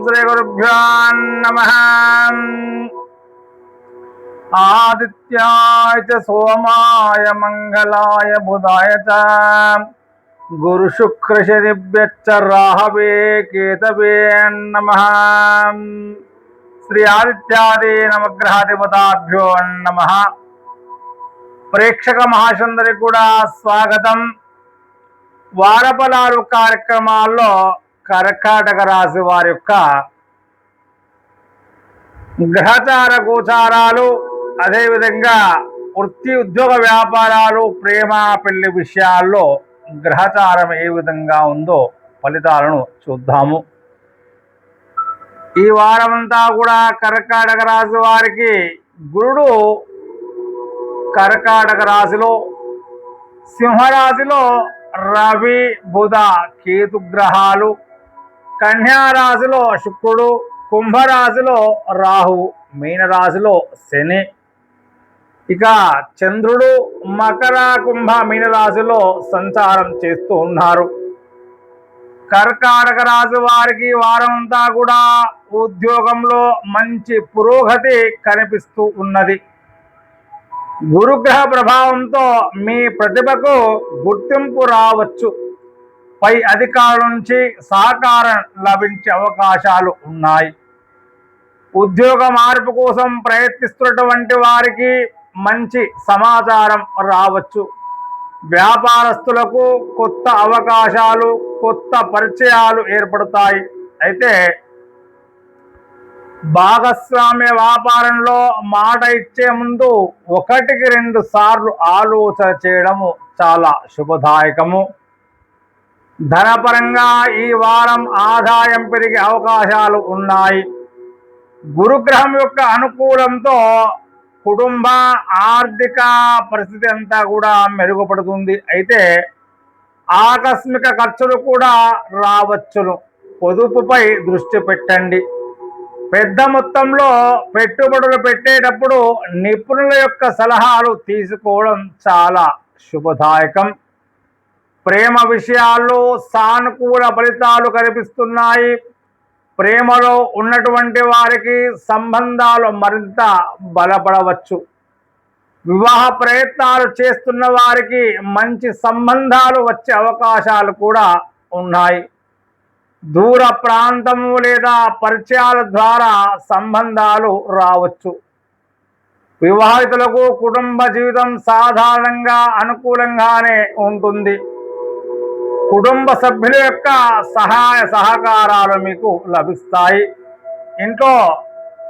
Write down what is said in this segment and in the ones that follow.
శ్రీ గురుభ్యో నమః. ఆదిత్యాయ చ సోమాయ మంగళాయ బుధాయ చ గురు శుక్ర శనిభ్యశ్చ రాహవే కేతవే నమః. శ్రీ ఆదిత్యాది నవగ్రహాధిపతాభ్యో నమః. ప్రేక్షక మహాశందరికి కూడా స్వాగతం. వారఫలాలు కార్యక్రమాల్లో కర్కాటక రాశి వారి యొక్క గ్రహచార గోచారాలు, అదేవిధంగా వృత్తి ఉద్యోగ వ్యాపారాలు, ప్రేమ పెళ్లి విషయాల్లో గ్రహచారం ఏ విధంగా ఉందో ఫలితాలను చూద్దాము. ఈ వారమంతా కూడా కర్కాటక రాశి వారికి గురుడు కర్కాటక రాశిలో, సింహరాశిలో రవి బుధ కేతు గ్రహాలు, కన్యారాశిలో శుక్రుడు, కుంభరాశిలో రాహు, మీనరాశిలో శని, ఇక చంద్రుడు మకర కుంభ మీనరాశిలో సంచారం చేస్తూ ఉన్నారు. కర్కాటక రాశి వారికి వారం అంతా కూడా ఉద్యోగంలో మంచి పురోగతి కనిపిస్తూ ఉన్నది. గురుగ్రహ ప్రభావంతో మీ ప్రతిభకు గుర్తింపు రావచ్చు. పై అధికారుల నుంచి సహకారం లభించే అవకాశాలు ఉన్నాయి. ఉద్యోగ మార్పు కోసం ప్రయత్నిస్తున్నటువంటి వారికి మంచి సమాచారం రావచ్చు. వ్యాపారస్తులకు కొత్త అవకాశాలు, కొత్త పరిచయాలు ఏర్పడతాయి. అయితే భాగస్వామ్య వ్యాపారంలో మాట ఇచ్చే ముందు 1-2 సార్లు ఆలోచన చేయడము చాలా శుభదాయకము. ధనపరంగా ఈ వారం ఆదాయం పెరిగే అవకాశాలు ఉన్నాయి. గురుగ్రహం యొక్క అనుకూలంతో కుటుంబ ఆర్థిక పరిస్థితి అంతా కూడా మెరుగుపడుతుంది. అయితే ఆకస్మిక ఖర్చులు కూడా రావచ్చును. పొదుపుపై దృష్టి పెట్టండి. పెద్ద మొత్తంలో పెట్టుబడులు పెట్టేటప్పుడు నిపుణుల యొక్క సలహాలు తీసుకోవడం చాలా శుభదాయకం. ప్రేమ విషయాల్లో సానుకూల ఫలితాలు కనిపిస్తున్నాయి. ప్రేమలో ఉన్నటువంటి వారికి సంబంధాలు మరింత బలపడవచ్చు. వివాహ ప్రయత్నాలు చేస్తున్న వారికి మంచి సంబంధాలు వచ్చే అవకాశాలు కూడా ఉన్నాయి. దూర ప్రాంతము లేదా పరిచయాల ద్వారా సంబంధాలు రావచ్చు. వివాహితులకు కుటుంబ జీవితం సాధారణంగా అనుకూలంగానే ఉంటుంది. కుటుంబ సభ్యుల యొక్క సహాయ సహకారాలు మీకు లభిస్తాయి. ఇంట్లో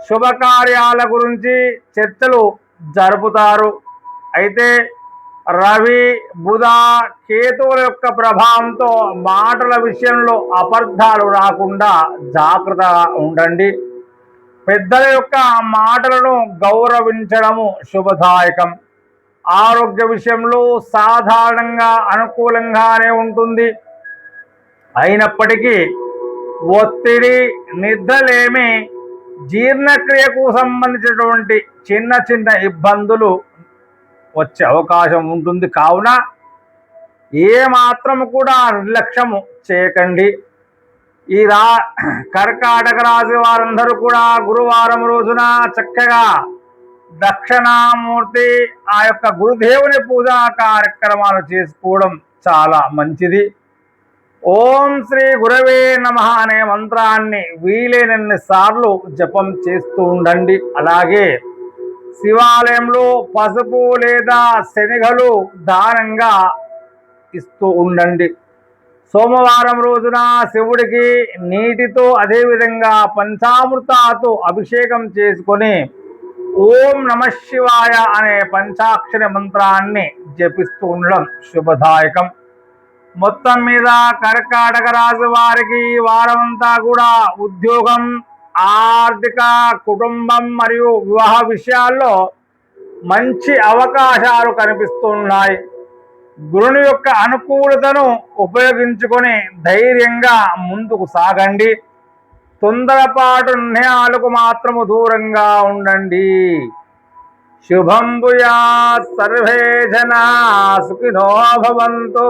శుభకార్యాల గురించి చర్చలు జరుపుతారు. అయితే రవి బుధ కేతువుల యొక్క ప్రభావంతో మాటల విషయంలో అపార్థాలు రాకుండా జాగ్రత్తగా ఉండండి. పెద్దల యొక్క మాటలను గౌరవించడము శుభదాయకం. ఆరోగ్య విషయంలో సాధారణంగా అనుకూలంగానే ఉంటుంది. అయినప్పటికీ ఒత్తిడి, నిద్రలేమి, జీర్ణక్రియకు సంబంధించినటువంటి చిన్న చిన్న ఇబ్బందులు వచ్చే అవకాశం ఉంటుంది. కావున ఏమాత్రము కూడా నిర్లక్ష్యము చేయకండి. ఈ కర్కాటక రాశి వారందరూ కూడా గురువారం రోజున చక్కగా దక్షిణామూర్తి ఆ యొక్క గురుదేవుని పూజా కార్యక్రమాలు చేసుకోవడం చాలా మంచిది. ఓం శ్రీ గురవే నమః అనే మంత్రాన్ని వీలైనన్ని సార్లు జపం చేస్తూ ఉండండి. అలాగే శివాలయంలో పసుపు లేదా శనగలు దానంగా ఇస్తూ ఉండండి. సోమవారం రోజున శివుడికి నీటితో, అదేవిధంగా పంచామృతాతో అభిషేకం చేసుకొని ఓం నమః శివాయ అనే పంచాక్షరి మంత్రాన్ని జపిస్తూ ఉండడం శుభదాయకం. మొత్తం మీద కర్కాటక రాశి వారికి ఈ వారమంతా కూడా ఉద్యోగం, ఆర్థిక, కుటుంబం మరియు వివాహ విషయాల్లో మంచి అవకాశాలు కనిపిస్తున్నాయి. గురుని యొక్క అనుకూలతను ఉపయోగించుకొని ధైర్యంగా ముందుకు సాగండి. తొందరపాటు నిర్ణయాలకు మాత్రము దూరంగా ఉండండి. శుభం భూయాత్. సర్వే జనా సుఖినో భవంతు.